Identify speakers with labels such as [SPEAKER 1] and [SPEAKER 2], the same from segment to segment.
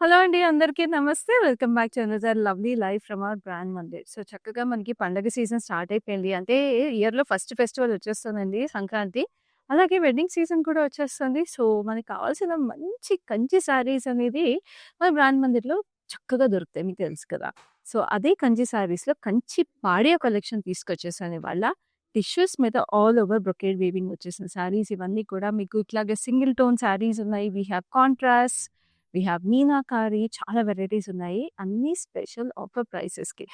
[SPEAKER 1] Hello అండి. అందరికీ నమస్తే. Welcome back to another lovely life from our brand Mandir. So, చక్కగా మనకి పండగ సీజన్ స్టార్ట్ అయిపోయింది. అంటే ఇయర్‌లో ఫస్ట్ ఫెస్టివల్ వచ్చేస్తుందండి సంక్రాంతి. అలాగే వెడ్డింగ్ సీజన్ కూడా వచ్చేస్తుంది. సో, మనకు కావాల్సిన మంచి కంచి శారీస్ అనేది మన బ్రాండ్ మందిర్‌లో చక్కగా దొరుకుతాయి. మీకు తెలుసు కదా! సో, అదే కంచి శారీస్‌లో కంచి పాడియా కలెక్షన్ తీసుకొచ్చేసాను ఇవాళ. టిష్యూస్ మీద ఆల్ ఓవర్ బ్రొకేడ్ వీవింగ్ వచ్చేసిన శారీస్ ఇవన్నీ కూడా మీకు ఇట్లాగే సింగిల్ టోన్ శారీస్ ఉన్నాయి. We have contrast, we have meenakari చాలా వెరైటీస్ ఉన్నాయి. అన్నీ స్పెషల్ ఆఫర్ ప్రైసెస్‌కి.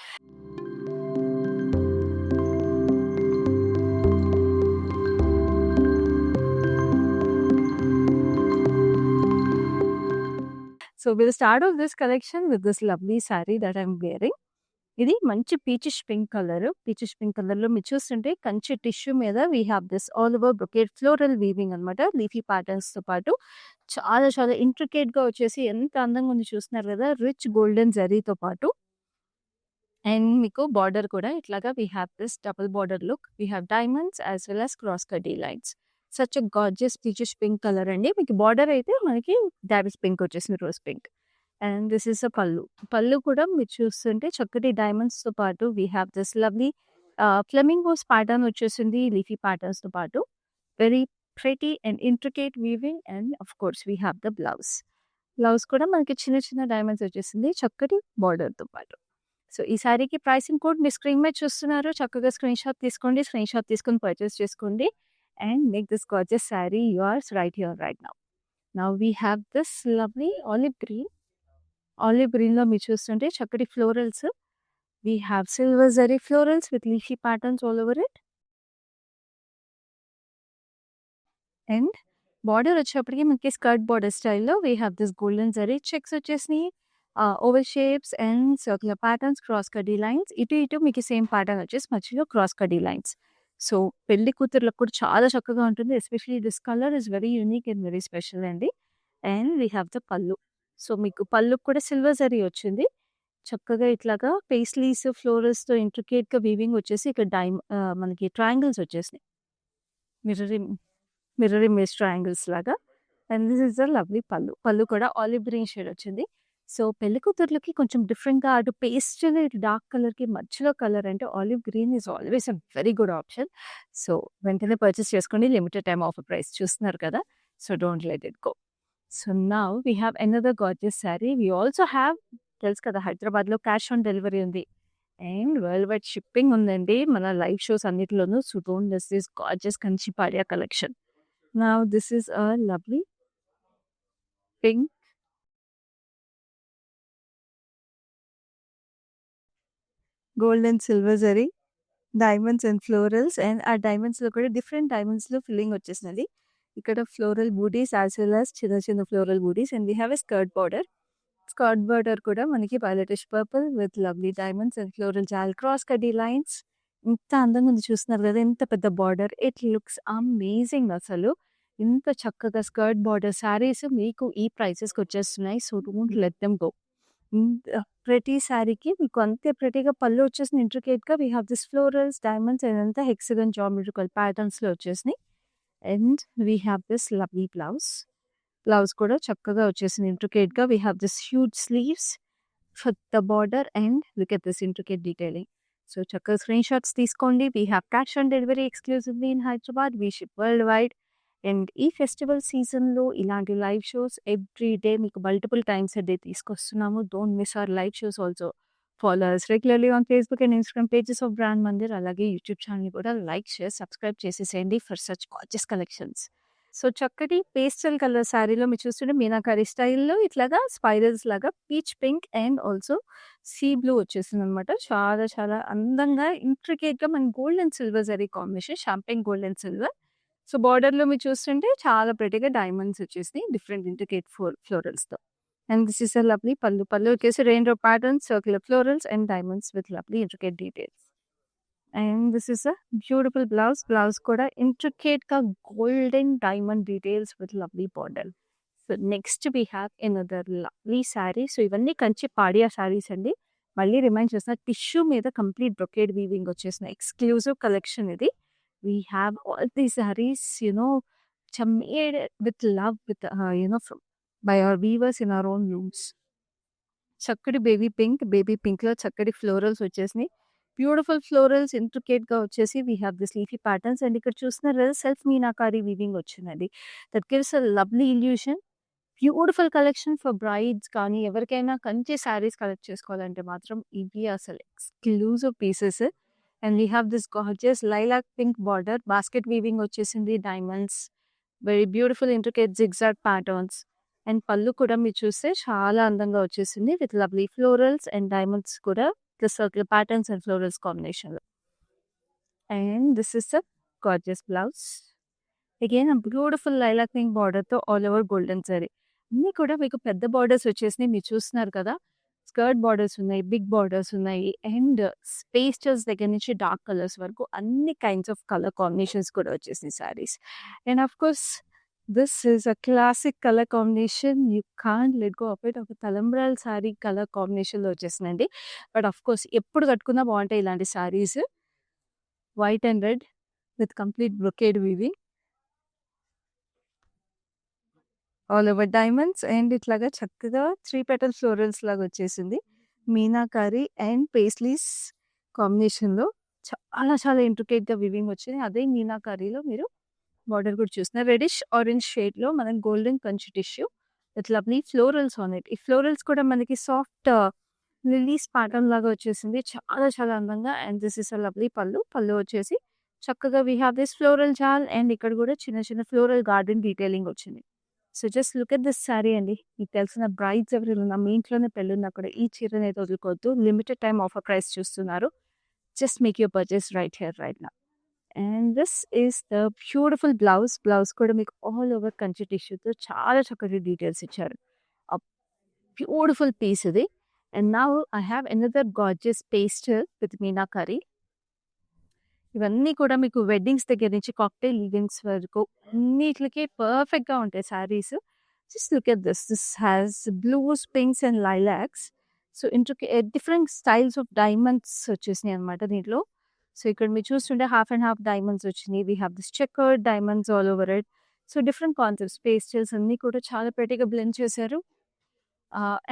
[SPEAKER 1] So, will start of this collection with this lovely sari that I am wearing. ఇది మంచి peachish pink colour. Peachish pink కలర్‌లో మీరు చూస్తుంటే కంచి టిష్యూ మీద we have this all over brocade floral weaving అనమాట. లీఫీ ప్యాటర్న్స్‌తో పాటు చాలా చాలా ఇంట్రికేట్‌గా వచ్చేసి ఎంత అందంగా ఉంది చూస్తున్నారు కదా! రిచ్ గోల్డెన్ జరీతో పాటు అండ్ మీకు బార్డర్ కూడా ఇట్లాగా we have this double border look. We have diamonds as well as cross kaddi lines. Such a gorgeous peachish pink colour అండి. మీకు బార్డర్ అయితే మనకి డావిస్ పింక్ వచ్చేసింది, rose pink. And this is a pallu. Pallu కూడా మీరు చూస్తుంటే చక్కటి డైమండ్స్‌తో పాటు we have this lovely flamingos pattern వచ్చేసింది లీఫీ ప్యాటర్న్స్‌తో పాటు. Very pretty and intricate weaving and of course we have the blouse. Blouse కూడా మనకి చిన్న చిన్న డైమండ్స్ వచ్చేసింది చక్కటి బార్డర్‌తో పాటు. సో, ఈ సారీకి ప్రైసింగ్ కోడ్ మీ స్క్రీన్ మీద చూస్తున్నారు. చక్కగా స్క్రీన్‌షాట్ తీసుకోండి. స్క్రీన్‌షాట్ తీసుకొని పర్చేస్ చేసుకోండి. And make this gorgeous sari yours right here right now. Now we have this lovely olive green. Olive గ్రీన్‌లో మీరు చూస్తుంటే చక్కటి florals. We have silver zari florals with leafy patterns all over it. And border వచ్చేటప్పటికి మనకి skirt border స్టైల్‌లో we have this golden zari checks వచ్చేసినాయి. Oval shapes and circular patterns, cross kaddi lines. ఇటు ఇటు మీకు సేమ్ ప్యాటర్న్ వచ్చేసి మధ్యలో క్రాస్ కడ్డీ లైన్స్. సో, పెళ్లి కూతుర్లకు కూడా చాలా చక్కగా ఉంటుంది. Especially this colour is very unique and very special అండి. అండ్ వి హావ్ ద పల్లు. సో, మీకు పల్లుకి కూడా సిల్వర్ జరీ వచ్చింది. చక్కగా ఇట్లాగా పేస్లీస్, ఫ్లోరల్స్‌తో ఇంట్రికేట్‌గా వీవింగ్ వచ్చేసి ఇక్కడ మనకి ట్రయాంగిల్స్ వచ్చేసినాయి. మిర్రరింగ్ మిర్రర్ ఇమేజ్ ట్రయాంగిల్స్ లాగా. And this is the lovely pallu. Pallu కూడా ఆలివ్ గ్రీన్ షేడ్ వచ్చింది. సో, పెళ్లి కూతుర్లకి కొంచెం డిఫరెంట్‌గా అటు పేస్టల్, ఇటు డార్క్ కలర్‌కి మధ్యలో కలర్ అంటే olive green is always a very good option. So, వెంటనే పర్చేస్ చేసుకోండి. లిమిటెడ్ టైమ్ ఆఫర్ ప్రైస్ చూస్తున్నారు కదా! So, don't let it go. So, now we have another gorgeous sari. We also have తెలుసు కదా! హైదరాబాద్‌లో క్యాష్ ఆన్ డెలివరీ ఉంది. And world wide shipping ఉందండి. మన లైవ్ షోస్ అన్నిటిలోనూ. So, don't miss this gorgeous Kanchi పాడియా collection. Now this is a lovely pink. Gold and silver zari, diamonds and florals and ఆ డైమండ్స్‌లో కూడా డిఫరెంట్ డైమండ్స్‌లో ఫిల్లింగ్ వచ్చేసినది. ఇక్కడ floral butis as well as చిన్న చిన్న floral butis and we have a skirt border. Skirt border కూడా మనకి violetish purple with lovely diamonds and floral jaal cross kaddi lines. ఎంత అందంగా ఉంది చూస్తున్నారు కదా! ఎంత పెద్ద బార్డర్. ఇట్ లుక్స్ అమేజింగ్ అసలు. ఇంత చక్కగా స్కర్ట్ బార్డర్ శారీస్ మీకు ఈ ప్రైసెస్‌కి వచ్చేస్తున్నాయి. So, don't let them go. ప్రతి శారీకి మీకు అంతే ప్రెటీగా పళ్ళు వచ్చేసింది ఇంట్రికేట్‌గా. We have this florals, diamonds ఇదంతా హెక్సాగన్ జామెట్రికల్ ప్యాటర్న్స్‌లో వచ్చేసినాయి. And we have this lovely blouse. Blouse కూడా చక్కగా వచ్చేసింది ఇంట్రికేట్‌గా. We have this huge sleeves for the border and look at this intricate detailing. So, చక్కగా స్క్రీన్ షాట్స్ తీసుకోండి. We have cash on delivery ఎక్స్క్లూజివ్‌లీ in Hyderabad. We ship worldwide. And ఈ festival సీజన్‌లో ఇలాంటి లైవ్ షోస్ ఎవ్రీ డే మీకు multiple times a day తీసుకొస్తున్నాము. Don't miss our live shows also. Follow us రెగ్యులర్‌లీ on Facebook and Instagram pages of brand Mandir. అలాగే YouTube ఛానెల్‌ని కూడా like, share, subscribe చేసేసేయండి for such gorgeous collections. So, చక్కటి pastel colour శారీలో మీరు చూస్తుంటే మీనాకరి స్టైల్‌లో ఇట్లాగా స్పైరల్స్ లాగా peach pink and also sea blue వచ్చేసిందనమాట. చాలా చాలా అందంగా ఇంట్రికేట్‌గా మన gold and silver zari combination. Champagne gold and silver. So, బార్డర్‌లో మీరు చూస్తుంటే చాలా ప్రెటీగా డైమండ్స్ వచ్చేసినాయి. డిఫరెంట్ ఇంట్రికేట్ ఫ్లోరల్స్‌తో. And this is a lovely pallu. Pallu వచ్చేసి rainbow patterns, circular florals and diamonds with lovely intricate details. And this is a beautiful blouse. Blouse కూడా ఇంట్రికేట్‌గా golden diamond details with lovely border. So, next we have another lovely sari. So, ఇవన్నీ కంచి పాడియా శారీస్ అండి. మళ్ళీ remind చేస్తున్నా tissue మీద complete brocade weaving వచ్చేసిన exclusive collection ఇది. We have all these sarees, which are made with love, with from by our weavers in our own looms. చక్కటి baby పింక్‌లో చక్కటి ఫ్లోరల్స్ వచ్చేసినాయి. బ్యూటిఫుల్ ఫ్లోరల్స్ ఇంట్రికేట్‌గా వచ్చేసి we have this leafy patterns and ఇక్కడ చూస్తున్నారు కదా సెల్ఫ్ మీనాకారి వీవింగ్ వచ్చిందండి. That gives a lovely illusion. Beautiful collection for brides కానీ ఎవరికైనా కంచి శారీస్ కలెక్ట్ చేసుకోవాలంటే మాత్రం ఇవి అసలు exclusive pieces. And we have this gorgeous lilac pink border basket weaving వచ్చేసింది. Diamonds very beautiful intricate zigzag patterns and pallu కూడా మీరు చూస్తే చాలా అందంగా వచ్చేసింది with lovely florals and diamonds కూడా the circle patterns and florals combination. And this is a gorgeous blouse. Again, a beautiful lilac pink border తో all over golden zari. అన్నీ కూడా మీకు పెద్ద బార్డర్స్ వచ్చేసినాయి. మీరు చూస్తున్నారు కదా స్కర్ట్ బార్డర్స్ ఉన్నాయి, బిగ్ బార్డర్స్ ఉన్నాయి అండ్ పేస్టల్స్ దగ్గర నుంచి డార్క్ కలర్స్ వరకు అన్ని కైండ్స్ ఆఫ్ కలర్ కాంబినేషన్స్ కూడా వచ్చేసినాయి saris. And of course this is a classic colour combination. You can't let go of it. ఒక తలంబ్రాల్ సారీ కలర్ కాంబినేషన్లో వచ్చేసిందండి. బట్ ఆఫ్ కోర్స్ ఎప్పుడు కట్టుకున్నా బాగుంటాయి ఇలాంటి saris. White and red with complete brocade weaving all over diamonds and ఇట్లాగా చక్కగా 3 petal florals లాగా వచ్చేసింది. మీనాకారి అండ్ పేస్లీస్ కాంబినేషన్లో చాలా చాలా ఇంట్రికేట్గా వీవింగ్ వచ్చింది. అదే మీనాకారిలో మీరు బార్డర్ కూడా చూస్తున్నారు. రెడిష్ ఆరెంజ్ షేడ్లో మనం golden Kanchi tissue with lovely florals on it. ఈ ఫ్లోరల్స్ కూడా మనకి సాఫ్ట్ లిలీస్ ప్యాటర్న్ లాగా వచ్చేసింది. చాలా చాలా అందంగా. And this is a lovely pallu వచ్చేసి చక్కగా we have this floral jaal and ఇక్కడ కూడా చిన్న చిన్న ఫ్లోరల్ గార్డెన్ డీటెయిలింగ్ వచ్చింది. So just look at this sari అండి. మీకు తెలిసిన బ్రైడ్స్ ఎవరైనా ఉన్నా మీ ఇంట్లోనే పెళ్ళున్నా కూడా ఈ చీరని అయితే వదులుకోవద్దు. లిమిటెడ్ టైం ఆఫర్ ప్రైస్ చూస్తున్నారు. Just make your purchase right here right now. And this is the beautiful blouse కూడా మీకు ఆల్ ఓవర్ కంచి టిష్యూతో చాలా చక్కటి డీటెయిల్స్ ఇచ్చారు. బ్యూటిఫుల్ పీస్ ఇది. And now I have another gorgeous pastel with meenakari. ఇవన్నీ కూడా మీకు వెడ్డింగ్స్ దగ్గర నుంచి కాక్టైల్ ఈవెంట్స్ వరకు అన్నిటికి పర్ఫెక్ట్గా ఉంటాయి saris. Just look at this has blues, pinks and lilacs. So different styles of diamonds వచ్చేసినాయి అనమాట దీంట్లో. సో ఇక్కడ మీరు చూస్తుంటే హాఫ్ అండ్ హాఫ్ డైమండ్స్ వచ్చినాయి. We have this checkered diamonds all over it. So different concepts pastels అన్నీ కూడా చాలా పెట్టిగా బ్లెండ్ చేశారు.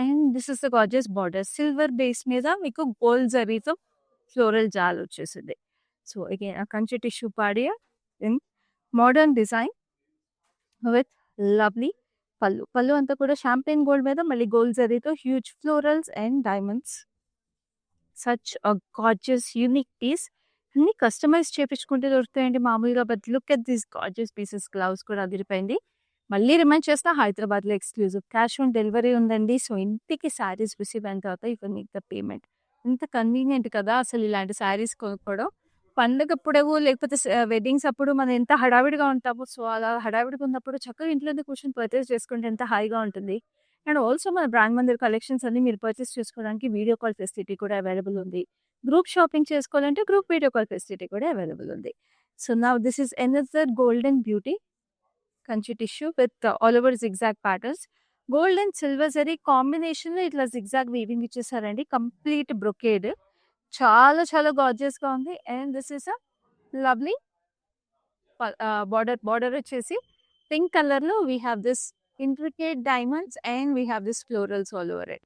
[SPEAKER 1] And this is the gorgeous border silver base మీద మీకు గోల్డ్ జరీతో ఫ్లోరల్ జాల్ వచ్చేసింది. So again a Kanchi tissue పాడియా in modern design with lovely పళ్ళు అంతా కూడా షాంపెయిన్ గోల్డ్ మీద మళ్ళీ గోల్డ్ జరీతో huge florals and diamonds. Such a gorgeous unique piece. అన్ని కస్టమైజ్ చేపించుకుంటే దొరుకుతాయండి మామూలుగా. But look at this gorgeous pieces. గ్లౌస్ కూడా అదిరిపోయింది. మళ్ళీ రిమైండ్ చేస్తా హైదరాబాద్లో ఎక్స్క్లూజివ్ క్యాష్ ఆన్ డెలివరీ ఉందండి. సో ఇంటికి శారీస్ రిసీవ్ అయిన తర్వాత you can make the payment. ఎంత కన్వీనియంట్ కదా అసలు ఇలాంటి శారీస్ కొనుక్కోవడం. పండగప్పుడు లేకపోతే వెడ్డింగ్స్ అప్పుడు మనం ఎంత హడావిడిగా ఉంటామో సో అలా హడావిడిగా ఉన్నప్పుడు చక్కగా ఇంట్లోనే కూర్చొని పర్చేస్ చేసుకుంటే ఎంత హాయిగా ఉంటుంది. అండ్ ఆల్సో మన బ్రాండ్ మందిర్ కలెక్షన్స్ అన్ని మీరు పర్చేస్ చేసుకోవడానికి వీడియో కాల్ ఫెసిలిటీ కూడా అవైలబుల్ ఉంది. గ్రూప్ షాపింగ్ చేసుకోవాలంటే గ్రూప్ వీడియో కాల్ ఫెసిలిటీ కూడా అవైలబుల్ ఉంది. So now this is another golden beauty Kanchi tissue with all over zigzag patterns. Gold and silver zari కాంబినేషన్లో ఇట్లా జిగ్జాగ్ వీవింగ్ ఇచ్చేసారండి. కంప్లీట్ బ్రొకేడ్ చాలా చాలా గార్జియస్గా ఉంది. And this is a lovely border వచ్చేసి pink కలర్లో we have this intricate diamonds and we have this florals all over it.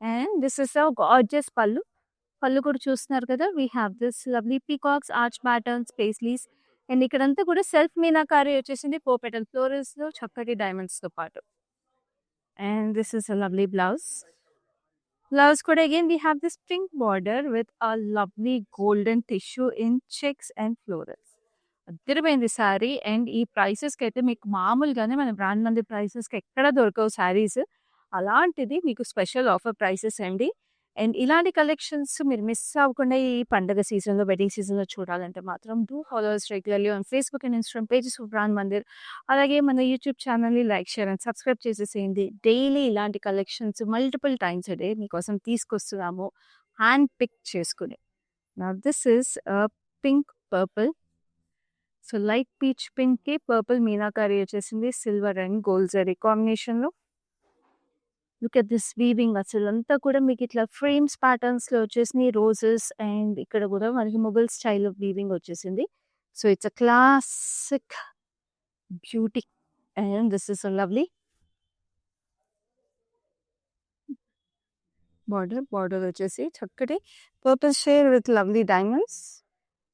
[SPEAKER 1] And this is a gorgeous పళ్ళు కూడా చూస్తున్నారు కదా. We have this lovely peacocks, arch patterns, paisleys and ఇక్కడంతా కూడా self meenakari వచ్చేసింది 4 petal ఫ్లోరల్స్లో చక్కటి డైమండ్స్తో పాటు. And this is a lovely blouse కూడా again we have this pink border with a lovely golden tissue in checks and florals. అదిరిపోయింది sari. And ఈ ప్రైసెస్కి అయితే మీకు మామూలుగానే మన బ్రాండ్ మంది ప్రైసెస్కి ఎక్కడ దొరకవు శారీస్. అలాంటిది మీకు స్పెషల్ ఆఫర్ ప్రైసెస్ అండి. అండ్ ఇలాంటి కలెక్షన్స్ మీరు మిస్ అవ్వకుండా ఈ పండగ సీజన్లో వెడ్డింగ్ సీజన్లో చూడాలంటే మాత్రం డూ ఫాలో us రెగ్యులర్లీ on Facebook and Instagram pages of brand Mandir. అలాగే మన యూట్యూబ్ ఛానల్ని లైక్, షేర్ అండ్ సబ్స్క్రైబ్ చేసేసేయండి. డైలీ ఇలాంటి collections multiple times a day మీకోసం తీసుకొస్తున్నాము హ్యాండ్ పిక్ చేసుకుని. నా this is pink purple. So light peach పింక్కి పర్పుల్ మీనాకారి వచ్చేసింది సిల్వర్ అండ్ గోల్డ్ జరీ కాంబినేషన్లో. లుక్ ఎట్ దిస్ వీవింగ్ అసలు అంతా కూడా మీకు ఇట్లా ఫ్రేమ్స్ ప్యాటర్న్స్లో వచ్చేసింది. రోజెస్ అండ్ ఇక్కడ కూడా మనకి మొబైల్ స్టైల్ ఆఫ్ వీవింగ్ వచ్చేసింది. So it's a classic beauty and this is a lovely border వచ్చేసి చక్కటి purple shade with lovely diamonds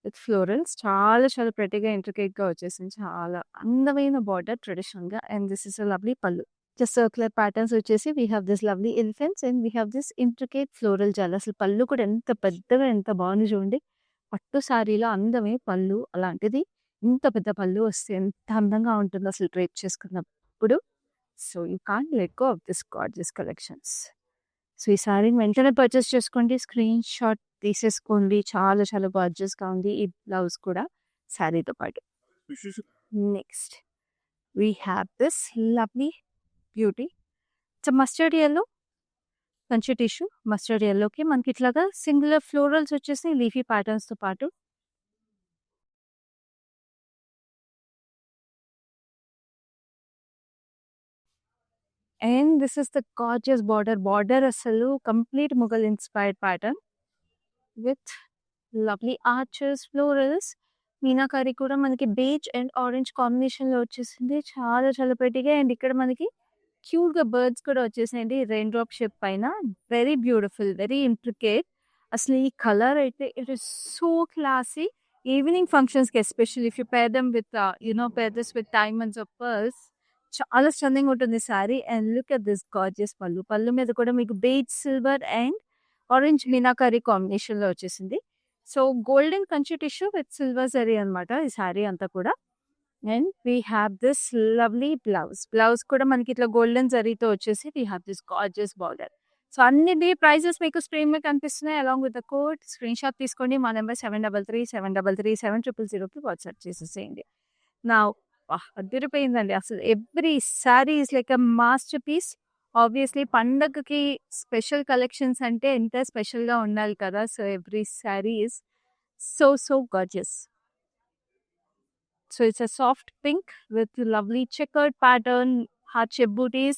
[SPEAKER 1] with florals చాలా చాలా ప్రెటీగా ఇంట్రికేట్గా వచ్చేసింది. చాలా అందమైన బార్డర్ ట్రెడిషనల్గా. And this is a lovely pallu. Just circular patterns వచ్చేసి we have this lovely elephants and we have this intricate floral jaal. అసలు పళ్ళు కూడా ఎంత పెద్దగా ఎంత బాగుంది చూడండి. పట్టు శారీలో అందమే పళ్ళు, అలాంటిది ఇంత పెద్ద పళ్ళు వస్తే ఎంత అందంగా ఉంటుందో అసలు డ్రేప్ చేసుకున్నప్పుడు. So you can't let go of this gorgeous collections. So ఈ శారీని వెంటనే పర్చేస్ చేసుకోండి, స్క్రీన్ షాట్ తీసేసుకోండి. చాలా చాలా గార్జియస్గా ఉంది ఈ బ్లౌజ్ కూడా శారీతో పాటు. Next we have this lovely beauty. It's mustard yellow, మంచి టిష్యూ. మస్టర్డ్ ఎల్లోకి మనకి ఇట్లాగా సింగులర్ ఫ్లోరల్స్ వచ్చేసి లీఫీ ప్యాటర్న్స్తో పాటు and this is the gorgeous border అసలు complete Mughal inspired pattern with lovely arches, florals. Meenakari కూడా మనకి బేజ్ అండ్ ఆరెంజ్ కాంబినేషన్లో వచ్చేసింది. చాలా చాలా ప్రెటీగా. అండ్ ఇక్కడ మనకి క్యూట్గా బర్డ్స్ కూడా వచ్చేసాయండి రెయిన్ డ్రాప్ షేప్ పైన. Very beautiful, very intricate. అసలు ఈ కలర్ అయితే it is so classy. Evening ఫంక్షన్స్కి especially if you pair them with pair this with diamonds of pearls చాలా స్టన్నింగ్ ఉంటుంది sari. And look at this gorgeous pallu. Pallu మీద కూడా మీకు beige silver and orange meenakari కాంబినేషన్లో వచ్చేసింది. So golden Kanchi tissue with silver zari అనమాట ఈ శారీ అంతా కూడా. And we have this lovely blouse కూడా మనకి ఇట్లా గోల్డెన్ జరీతో వచ్చేసి we have this gorgeous border. So అన్నిటి ప్రైజెస్ మీకు స్క్రీన్ మీద కనిపిస్తున్నాయి. Along with the code screenshot తీసుకోండి. మా నెంబర్ 7337337000కి వాట్సాప్ చేసేసేయండి. నా అదిరిపోయిందండి అసలు. Every sari is like a masterpiece. Obviously పండగకి స్పెషల్ కలెక్షన్స్ అంటే ఎంత స్పెషల్గా ఉండాలి కదా. So every sari is so gorgeous. So it's a soft pink with lovely checkered pattern, heart shape booties,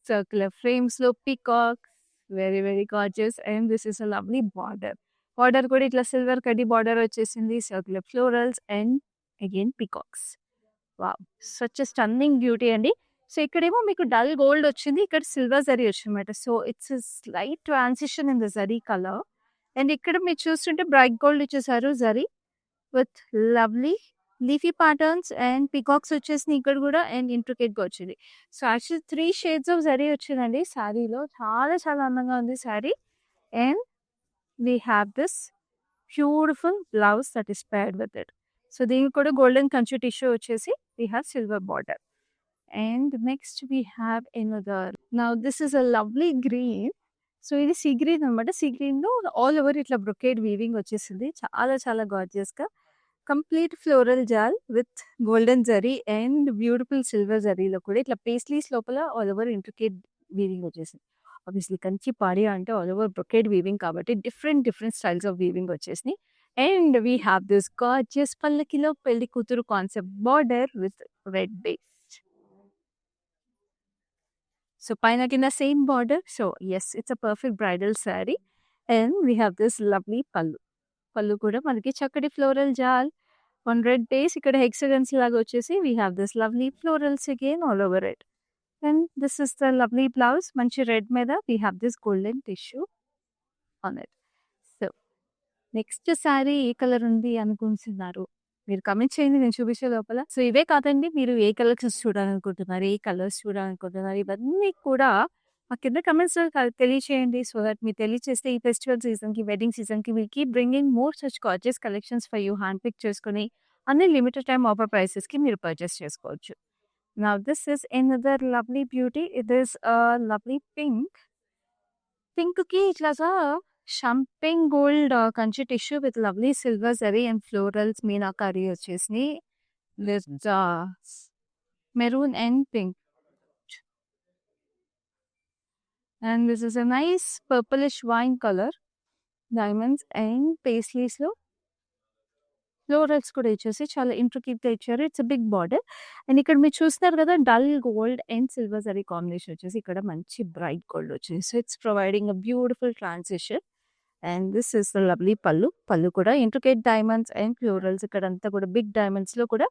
[SPEAKER 1] circular frames, low peacocks, very very gorgeous. And this is a lovely border. Border కూడా ఇట్లా silver కడ్డీ border వచ్చేసింది, circular florals and again peacocks. Wow, such stunning beauty అండి. So ఇక్కడేమో మీకు dull gold వచ్చింది, ఇక్కడ silver zari వచ్చిందన్నమాట. So it's slight transition in the zari colour. And ఇక్కడ మీరు చూస్తుంటే బ్రైట్ గోల్డ్ ఇచ్చేసారు zari with lovely leafy patterns and peacocks వచ్చేసి ఇక్కడ కూడా అండ్ ఇంట్రికేట్గా వచ్చింది. So actually 3 shades of zari వచ్చిందండి శారీలో. చాలా చాలా అందంగా ఉంది sari. And we have this beautiful blouse that is paired with it. So దీనికి కూడా గోల్డెన్ కంచి టిష్యూ వచ్చేసి we have silver border. And next we have another. Now this is a lovely green. So ఇది సీ గ్రీన్ అనమాట. Sea గ్రీన్లో all over ఇట్లా brocade weaving వచ్చేసింది. చాలా చాలా గార్జియస్గా complete floral jaal with golden zari and beautiful silver జరీలో కూడా ఇట్లా పేస్లీస్ లోపల ఆల్ ఓవర్ ఇంట్రికేట్ వీవింగ్ వచ్చేసింది. ఆబ్వియస్లీ కంచి పాడి అంటే ఆల్ ఓవర్ బ్రొకేడ్ వీవింగ్ కాబట్టి డిఫరెంట్ స్టైల్స్ ఆఫ్ వీవింగ్ వచ్చేసినాయి. And we have this gorgeous పల్లకిలో పెళ్లి కూతురు concept border with red base. So పైన కింద same border. So yes, it's a perfect bridal sari. And we have this lovely పళ్ళు కూడా మనకి చక్కటి ఫ్లోరల్ జాల్ ఆన్ రెడ్ బేస్. ఇక్కడ హెక్సగన్స్ లాగా వచ్చేసి we have this lovely florals again all over it. And this is the lovely blouse. మంచి red మీద we have this golden tissue on it. So next sari A colour ఉంది అనుకుంటున్నారు మీరు comment చేయండి, నేను చూపించే లోపల. సో ఇవే కాదండి, మీరు ఏ కలెక్షన్స్ చూడాలనుకుంటున్నారు, ఏ కలర్స్ చూడాలనుకుంటున్నారు, ఇవన్నీ కూడా మా కింద కమెంట్స్ తెలియచేయండి. సో దట్ మీరు తెలియచేస్తే ఈ ఫెస్టివల్ సీజన్కి, వెడ్డింగ్ సీజన్కి will keep bringing more such gorgeous collections for you. Hand pick చేసుకుని అన్ని లిమిటెడ్ టైమ్ ఆఫర్ ప్రైసెస్కి మీరు పర్చేస్ చేసుకోవచ్చు. Now this is another lovely beauty. It is lovely పింక్కి ఇట్లాగా champagne gold Kanchi tissue with lovely silver zari and florals meenakari వచ్చేసి with maroon and pink. And this is a nice purplish wine color. Diamonds and paisleys లో florals కూడా ఇచ్చేసి చాలా ఇంట్రికేట్గా ఇచ్చారు. It's big border. And ఇక్కడ మీరు చూస్తున్నారు కదా dull gold and silver zari combination వచ్చేసి ఇక్కడ మంచి బ్రైట్ గోల్డ్ వచ్చింది. So it's providing a beautiful transition. And this is the lovely పళ్ళు కూడా ఇంట్రికేట్ డైమండ్స్ అండ్ ఫ్లోరల్స్. ఇక్కడ అంతా కూడా బిగ్ డైమండ్స్లో కూడా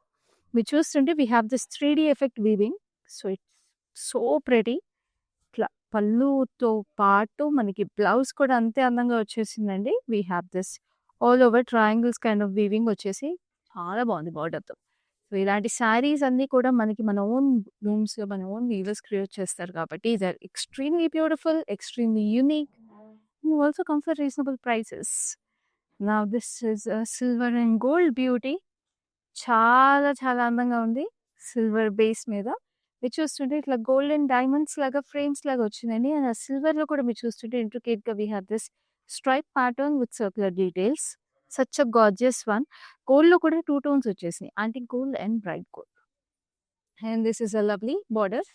[SPEAKER 1] మీరు చూస్తుంటే we have this 3D effect weaving. So it's so pretty. ఇట్లా పళ్ళుతో పాటు మనకి బ్లౌజ్ కూడా అంతే అందంగా వచ్చేసిందండి. We have this all over triangles kind of weaving వచ్చేసి చాలా బాగుంది బార్డర్‌తో. సో, ఇలాంటి శారీస్ అన్నీ కూడా మనకి మన ఓన్ లూమ్స్‌లో మన ఓన్ వీవర్స్ క్రియేట్ చేస్తారు కాబట్టి they are extremely beautiful, extremely unique and also come for reasonable prices. Now this is silver and gold beauty. చాలా చాలా అందంగా ఉంది. సిల్వర్ బేస్ మీద. మీరు చూస్తుంటే ఇట్లా గోల్డెన్ డైమండ్స్ లాగా ఫ్రేమ్స్ లాగా వచ్చిందండి. అండ్ ఆ సిల్వర్‌లో కూడా మీరు చూస్తుంటే ఇంట్రికేట్‌గా we have this stripe pattern with circular details. Such a gorgeous one. గోల్డ్‌లో కూడా 2 టోన్స్ వచ్చేసినాయి. Antique gold and bright gold. And this is a lovely border.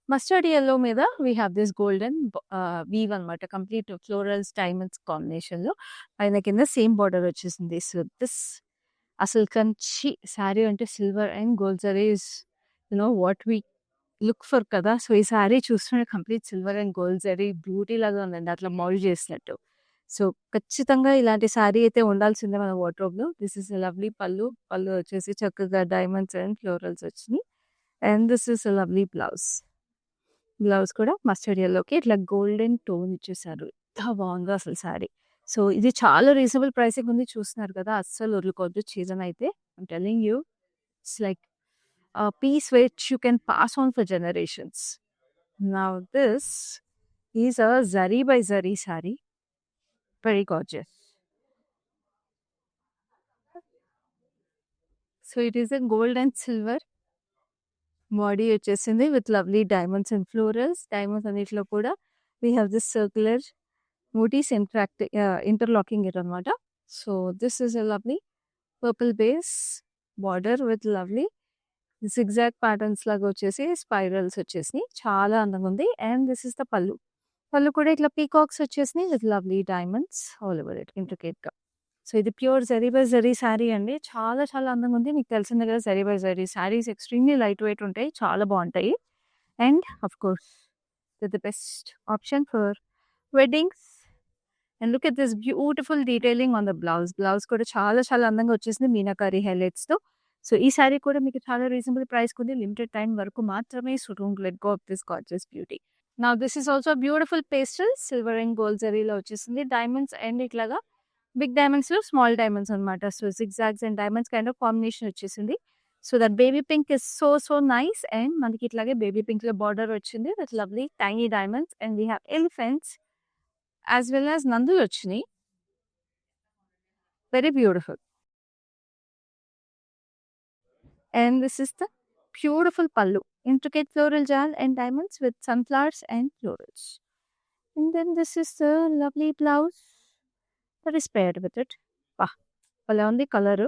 [SPEAKER 1] Mustard yellow మీద we have this golden weave అనమాట. Complete florals, diamonds కాంబినేషన్‌లో పైన కింద same border వచ్చేసింది. So, this అసలు కంచి శారీ అంటే silver and gold zaris what we look for కదా! So, ఈ శారీ చూస్తుంటే complete silver and gold zari beauty లాగా ఉందండి. అట్లా మౌల్డ్ చేసినట్టు. సో, ఖచ్చితంగా ఇలాంటి శారీ అయితే ఉండాల్సిందే మన వార్డ్‌రోబ్‌లో. This is a lovely pallu. Pallu వచ్చేసి చక్కగా డైమండ్స్ అండ్ ఫ్లోరల్స్ వచ్చినియి. And this is a lovely blouse. Blouse కూడా మస్టర్డ్ యెల్లోకి ఇట్లా గోల్డెన్ టోన్ ఇచ్చేసారు. ఎంత బాగుందో అసలు శారీ. సో, ఇది చాలా రీజనబుల్ ప్రైసింగ్ ఉంది. చూస్తున్నారు కదా! అస్సలు వదులుకోవద్దు చీరను అయితే. I'm telling you it's like a piece which you can pass on for generations. Now this is a zari by zari saree. Very gorgeous. So it is a gold and silver body వచ్చేసింది with lovely diamonds and florals. Diamonds అన్నిట్లో కూడా we have this circular motifs interlocking it అనమాట. So this is a lovely purple base border with lovely zigzag patterns లాగా వచ్చేసి spirals వచ్చేసినాయి. చాలా అందంగా ఉంది. అండ్ దిస్ ఇస్ ద పళ్ళు. పళ్ళు కూడా ఇట్లా పీకాక్స్ వచ్చేసినాయి with lovely diamonds all over it ఇంట్రికేట్‌గా. సో, ఇది ప్యూర్ జరీ బై జరీ శారీ అండి. చాలా చాలా అందంగా ఉంది. మీకు తెలిసిందే కదా! Zari by zari saris extremely light weight ఉంటాయి. చాలా బావుంటాయి. And of course the best option for weddings. And look at this beautiful detailing on the blouse. Blouse కూడా చాలా చాలా అందంగా వచ్చేసింది మీనాకారి హైలైట్స్‌తో. సో, ఈ శారీ కూడా మీకు చాలా రీజనబుల్ ప్రైస్‌కుంది. లిమిటెడ్ టైమ్ వరకు మాత్రమే. So, don't let go of this gorgeous beauty. Now this is also beautiful pastel silver and gold జరీలో వచ్చేసింది. డైమండ్స్ అండ్ ఇట్లాగా బిగ్ డైమండ్స్‌లో స్మాల్ డైమండ్స్ అనమాట. So, zigzags and diamonds kind of combination వచ్చేసింది. So, that baby pink is so so nice. And మనకి ఇట్లాగే baby పింక్‌లో border వచ్చింది with lovely tiny diamonds. And we have elephants as well as నందులు వచ్చినాయి. Very beautiful. And this is the beautiful pallu. Intricate floral jal and diamonds with sunflowers and florals. And then this is the lovely blouse that is paired with it. వాహ్! భలే ఉంది colour.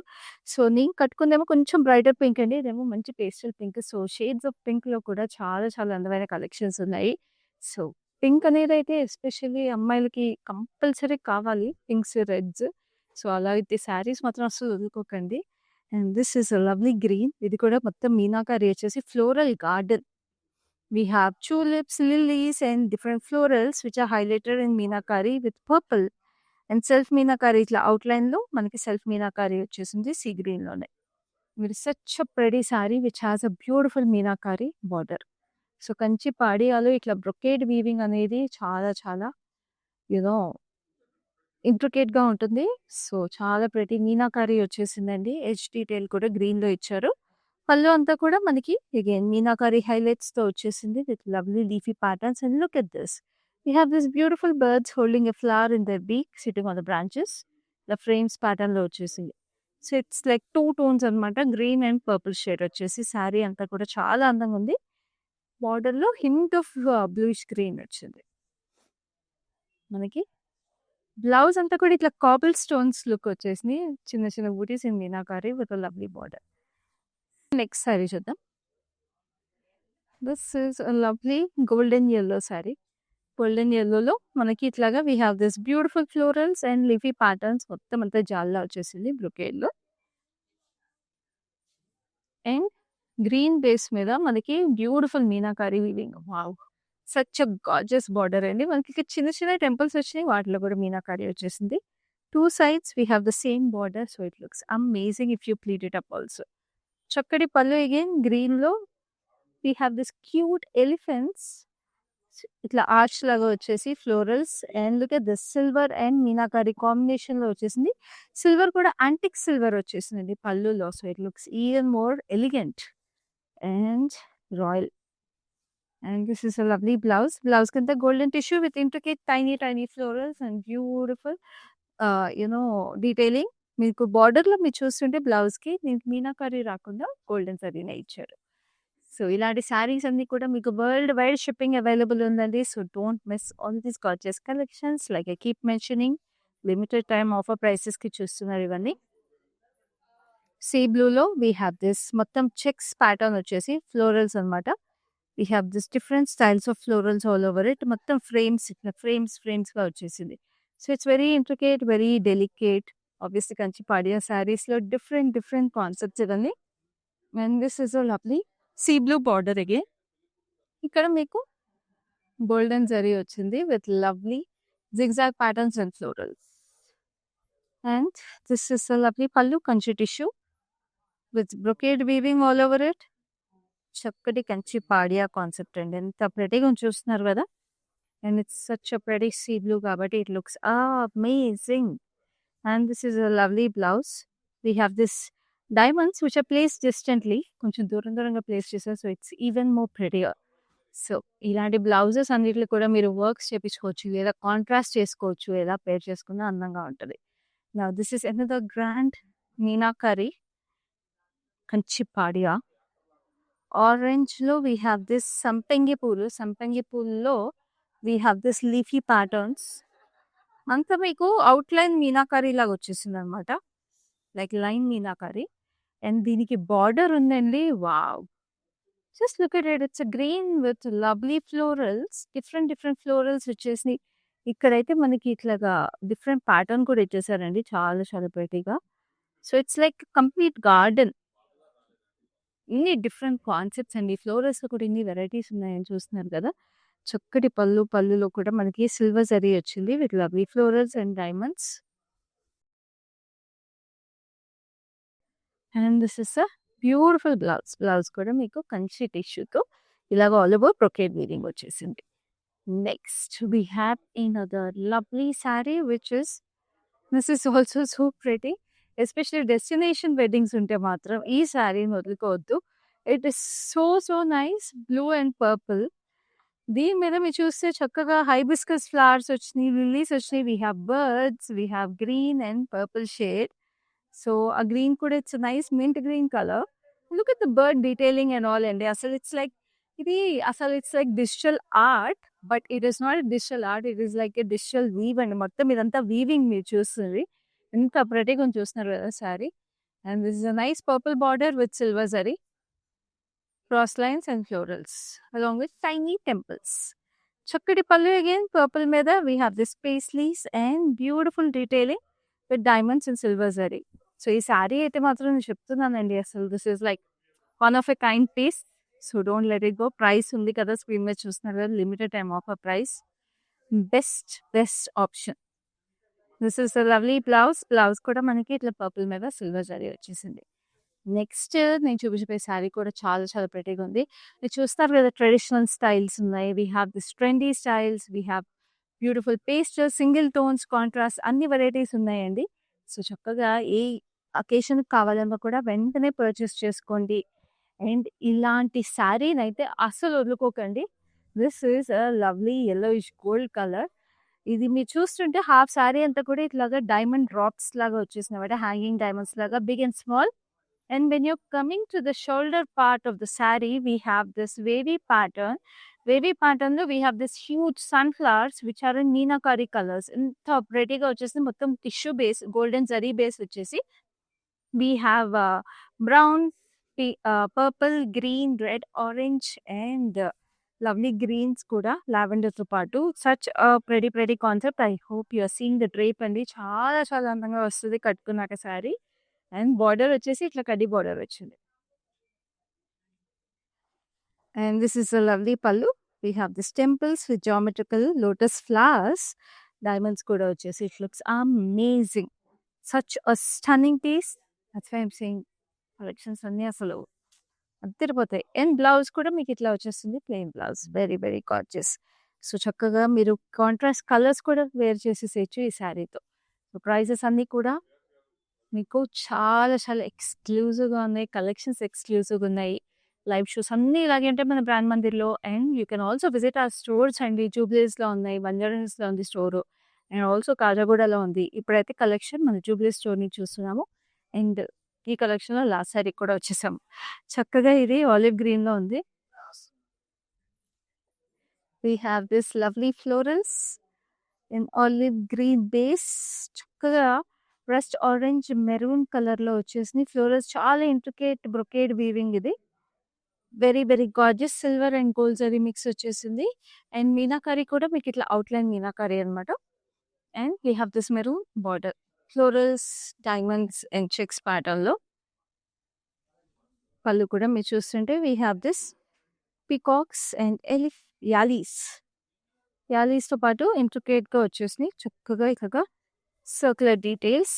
[SPEAKER 1] So, నేను కట్టుకుందేమో కొంచెం brighter pink అండి. ఇదేమో మంచి pastel pink. So, shades of పింక్‌లో కూడా చాలా చాలా అందమైన కలెక్షన్స్ ఉన్నాయి. సో, పింక్ అనేదైతే ఎస్పెషల్లీ అమ్మాయిలకి కంపల్సరీ కావాలి. Pinks, reds. సో, అలా అయితే శారీస్ మాత్రం అస్సలు వదులుకోకండి. And this is a lovely green. ఇది కూడా మొత్తం మీనాకారి వచ్చేసి floral garden. We have tulips, lilies, and different florals which are highlighted in Meenakari with purple. And self meenakari ఇట్లా అవుట్‌లైన్‌లో మనకి సెల్ఫ్ మీనాకారి వచ్చేసింది సీ గ్రీన్‌లోనే. With such a pretty sari which has a beautiful meenakari border. So, Kanchi పాడియాలో ఇట్లా బ్రొకేడ్ వీవింగ్ అనేది చాలా చాలా యూ నో ఇంట్రికేట్‌గా ఉంటుంది. సో, చాలా ప్రెటీ మీనాకారి వచ్చేసిందండి. ఎడ్జ్ డీటెయిల్ కూడా గ్రీన్‌లో ఇచ్చారు. పళ్ళు అంతా కూడా మనకి అగైన్ మీనాకారి హైలైట్స్‌తో వచ్చేసింది with lovely leafy patterns. And look at this. We have this beautiful birds holding a flower in their beak, sitting on the branches. The frames pattern లో వచ్చేసింది. సో, ఇట్స్ లైక్ 2 టోన్స్ అనమాట. Green and purple shade వచ్చేసి శారీ అంతా కూడా చాలా అందంగా ఉంది. బార్డర్‌లో హింట్ ఆఫ్ బ్లూయిష్ గ్రీన్ వచ్చింది. మనకి బ్లౌజ్ అంతా కూడా ఇట్లా కాబుల్ స్టోన్స్ లుక్ వచ్చేసినాయి. చిన్న చిన్న butis in meenakari with a lovely border. Next sari చూద్దాం. This is a lovely golden yellow sari. Golden యెల్లోలో మనకి ఇట్లాగా we have this beautiful florals and leafy patterns మొత్తం అంతా జాల్లా వచ్చేసింది బ్రొకేడ్‌లో. అండ్ గ్రీన్ బేస్ మీద మనకి beautiful meenakari weaving. Wow! Such a gorgeous border అండి. మనకి ఇక్కడ చిన్న చిన్న టెంపుల్స్ వచ్చినాయి. వాటిలో కూడా మీనాకారి వచ్చేసింది. 2 sides we have the same border. So, it looks amazing if you pleat it up also. చక్కటి పళ్ళు అగైన్ గ్రీన్‌లో we have this cute elephants. ఇట్లా ఆర్చ్ లాగా వచ్చేసి florals and look at this silver and meenakari కాంబినేషన్‌లో వచ్చేసింది. సిల్వర్ కూడా antique silver వచ్చేసిందండి పళ్ళులో. So, it looks even more elegant and royal. And this is a lovely blouse. Blouse కింద golden tissue with intricate tiny florals and beautiful detailing. మీకు బార్డర్‌లో మీరు చూస్తుంటే బ్లౌజ్‌కి దీనికి మీనాకారి రాకుండా గోల్డెన్ జరీనే ఇచ్చారు. సో, ఇలాంటి శారీస్ అన్నీ కూడా మీకు వరల్డ్ వైడ్ షిప్పింగ్ అవైలబుల్ ఉందండి. So, don't miss all these gorgeous collections. Like I keep mentioning limited time offer ప్రైసెస్‌కి చూస్తున్నారు ఇవన్నీ. సీ బ్లూలో వీ హ్యావ్ దిస్ మొత్తం చెక్స్ ప్యాటర్న్ వచ్చేసి ఫ్లోరల్స్ అనమాట. We have this different styles of florals all over it. మొత్తం frames ఇట్లా ఫ్రేమ్స్‌గా వచ్చేసింది. So, it's very intricate, very delicate. Obviously Kanchi Padiya శారీస్‌లో డిఫరెంట్ కాన్సెప్ట్స్ ఇవన్నీ. And this is a lovely see blue border again. ఇక్కడ మీకు గోల్డెన్ జరీ వచ్చింది with lovely zigzag patterns and florals. And this is a lovely pallu Kanchi tissue with brocade weaving all over it. చక్కటి Kanchi Padiya concept అండి. ఎంత ప్రెటీగా చూస్తున్నారు కదా. And it's such a pretty sea blue కాబట్టి it looks amazing. And this is a lovely blouse. We have this diamonds which are place distantly, కొంచెం దూరంగా place చేశారు. So, it's even more ప్రెటీగా. So, ఇలాంటి బ్లౌజెస్ అన్నిటిలో కూడా మీరు works చేపించుకోవచ్చు, లేదా contrast చేసుకోవచ్చు, లేదా పేర్ చేసుకున్న అందంగా ఉంటుంది. Now this is another grand meenakari Kanchi Padiya. ఆరెంజ్‌లో వీ హ్యావ్ దిస్ సంపంగి పూల్లో we have this leafy patterns. అంతా మీకు అవుట్‌లైన్ మీనాకరి లాగా వచ్చేసిందనమాట. Like line meenakari. అండ్ దీనికి బార్డర్ ఉందండి. Wow! Just look at it. It's a green with lovely florals. Different florals వచ్చేసినాయి. ఇక్కడైతే మనకి ఇట్లాగా డిఫరెంట్ ప్యాటర్న్ కూడా ఇచ్చేసారండి. చాలా ప్రెటీగా. So, it's like complete garden. ఇన్ని డిఫరెంట్ కాన్సెప్ట్స్ అండి. ఫ్లోరల్స్‌లో కూడా ఇన్ని వెరైటీస్ ఉన్నాయని చూస్తున్నారు కదా. చక్కటి పళ్ళులో కూడా మనకి సిల్వర్ జరీ వచ్చింది with lovely florals and diamonds. And this is a beautiful blouse కూడా మీకు కంచి టిష్యూతో ఇలాగ ఆల్ ఓవర్ బ్రొకేడ్ వీవింగ్ వచ్చేసింది. Next we have another lovely sari which is this is also so pretty. Especially destination weddings ఉంటే మాత్రం ఈ శారీని వదులుకోవద్దు. It is so nice. Blue and purple. దీని మీద మీరు చూస్తే చక్కగా హైబిస్కస్ ఫ్లవర్స్ వచ్చినాయి, లిల్లీస్ వచ్చినాయి. We have birds, we have green and purple shade. So, ఆ గ్రీన్ కూడా it's nice mint green colour. Look at the bird detailing and all అండి. It's like digital art. But it is not digital art. It is like a digital weave అండి. మొత్తం ఇదంతా weaving మీరు చూస్తుంది. ఎంత ప్రెటీగా చూస్తున్నారు కదా sari. And this is a nice purple border with silver zari, cross lines and florals along with tiny temples. చక్కటి పళ్ళు అగైన్ పర్పుల్ మీద we have this paisleys and beautiful detailing with diamonds and silver zari. So, ఈ శారీ అయితే మాత్రం నేను చెప్తున్నానండి, అసలు this is like one of a kind piece. So, don't let it go. Price ఉంది కదా స్క్రీన్ మీద చూస్తున్నారు కదా, limited time offer price. Best option. This is a lovely blouse కూడా మనకి ఇట్లా పర్పుల్ మీద సిల్వర్ జరీ వచ్చేసింది. నెక్స్ట్ నేను చూపించబోయే శారీ కూడా చాలా ప్రెటీగా ఉంది. మీరు చూస్తారు కదా, ట్రెడిషనల్ స్టైల్స్ ఉన్నాయి. We have this trendy styles, we have beautiful pastel, single tones, contrast అన్ని వెరైటీస్ ఉన్నాయండి. సో, చక్కగా ఏ అకేషన్‌కి కావాలన్నా కూడా వెంటనే పర్చేస్ చేసుకోండి. అండ్ ఇలాంటి శారీనైతే అస్సలు వదులుకోకండి. This is a lovely yellowish gold colour. ఇది మీరు చూస్తుంటే హాఫ్ శారీ అంతా కూడా ఇట్లాగా డైమండ్ డ్రాప్స్ లాగా వచ్చేసినమాట. హ్యాంగింగ్ డైమండ్స్ లాగా big and small. And when you're coming to the shoulder part of the saree, we have this wavy pattern. Wavy pattern lo we have this huge sunflowers which are in meenakari colors. Inta pretty ga vachesi mottham tissue base, golden zari base vachesi. We have brown, purple, green, red, orange and lovely greens kuda lavender తో పాటు. Such a pretty concept. I hope you are seeing the drape అండి. చాలా అందంగా వస్తుంది కట్టుకున్నాక saree. And border వచ్చేసి ఇట్లా కడ్డీ border వచ్చింది. And this is a lovely pallu. We have this temples with geometrical lotus flowers. Diamonds కూడా వచ్చేసి it looks amazing. Such a stunning piece. That's why I'm saying collections అన్నీ అసలు అదిరిపోతాయి. అండ్ బ్లౌజ్ కూడా మీకు ఇట్లా వచ్చేస్తుంది, plain blouse. Very gorgeous. So, చక్కగా మీరు కాంట్రాస్ట్ కలర్స్ కూడా వేర్ చేసేసేయొచ్చు ఈ శారీతో. సో, ప్రైజెస్ అన్నీ కూడా మీకు చాలా చాలా ఎక్స్‌క్లూజివ్‌గా ఉన్నాయి. కలెక్షన్స్ ఎక్స్‌క్లూజివ్‌గా ఉన్నాయి. లైవ్ షోస్ అన్నీ ఇలాగే ఉంటాయి మన బ్రాండ్ మందిర్‌లో. And you can also visit our stores అండి. జూబ్లీ హిల్స్‌లో ఉన్నాయి. బంజారా హిల్స్‌లో ఉంది స్టోరు. అండ్ ఆల్సో కాజాగూడలో ఉంది. ఇప్పుడైతే కలెక్షన్ మన జూబ్లీ స్టోర్ నుంచి చూస్తున్నాము. అండ్ ఈ కలెక్షన్‌లో లాస్ట్ సారీకి కూడా వచ్చేసాము. చక్కగా ఇది ఆలివ్ గ్రీన్‌లో ఉంది. We have this lovely florals in olive green base. చక్కగా రస్ట్ ఆరెంజ్ మెరూన్ కలర్‌లో వచ్చేసినాయి. ఫ్లోరల్స్ చాలా ఇంట్రికేట్ బ్రొకేడ్ వీవింగ్ ఇది. Very very gorgeous silver and gold zari mix వచ్చేసింది. అండ్ మీనాకరీ కూడా మీకు ఇట్లా అవుట్‌లైన్ మీనాకరీ అనమాట. And we have this maroon border. Florals, diamonds and checks ప్యాటర్న్‌లో. పళ్ళు కూడా మీరు చూస్తుంటే we have this peacocks and yalis. యాలీస్‌తో పాటు ఇంట్రికేట్‌గా వచ్చేసినాయి. చక్కగా ఇలాగా సర్క్యులర్ డీటెయిల్స్.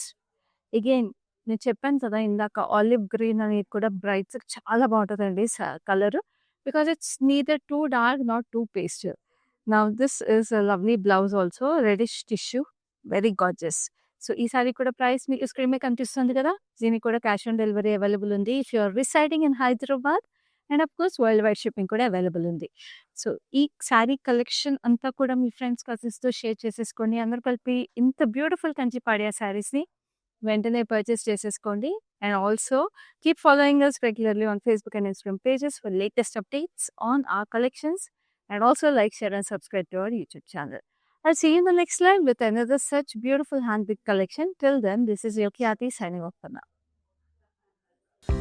[SPEAKER 1] అగైన్ నేను చెప్పాను కదా ఇందాక ఆలివ్ గ్రీన్ అనేది కూడా బ్రైట్స్‌కి చాలా బావుంటదండి colour. Because it's neither too dark, not too pastel. Now this is a lovely blouse also reddish tissue. Very gorgeous. So, ఈ సారీ కూడా ప్రైస్ మీకు స్క్రీన్ మీద కనిపిస్తుంది కదా! దీనికి కూడా క్యాష్ ఆన్ డెలివరీ అవైలబుల్ ఉంది. If you are residing in Hyderabad and of course world wide shipping కూడా అవైలబుల్ ఉంది. సో, ఈ సారీ కలెక్షన్ అంతా కూడా మీ ఫ్రెండ్స్, కజిన్స్‌తో షేర్ చేసేసుకోండి. అందరూ కలిపి ఇంత బ్యూటిఫుల్ కంచి పాడియా సారీస్‌ని వెంటనే పర్చేస్ చేసేసుకోండి. And also keep following us రెగ్యులర్లీ on Facebook and Instagram pages for latest updates on our collections. And also like, share and subscribe to our YouTube channel. I'll see you in the next live with another such beautiful handpicked collection. Till then, this is Yokyati signing off for now.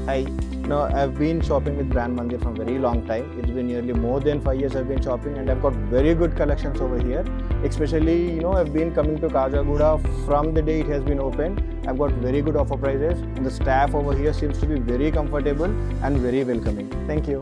[SPEAKER 2] Hi. No, I've been shopping with Brand Mandir for a very long time. It's been nearly more than 5 years I've been shopping, and I've got very good collections over here. Especially, I've been coming to Kajagoda from the day it has been opened. I've got very good offer prices, and the staff over here seems to be very comfortable and very welcoming. Thank you.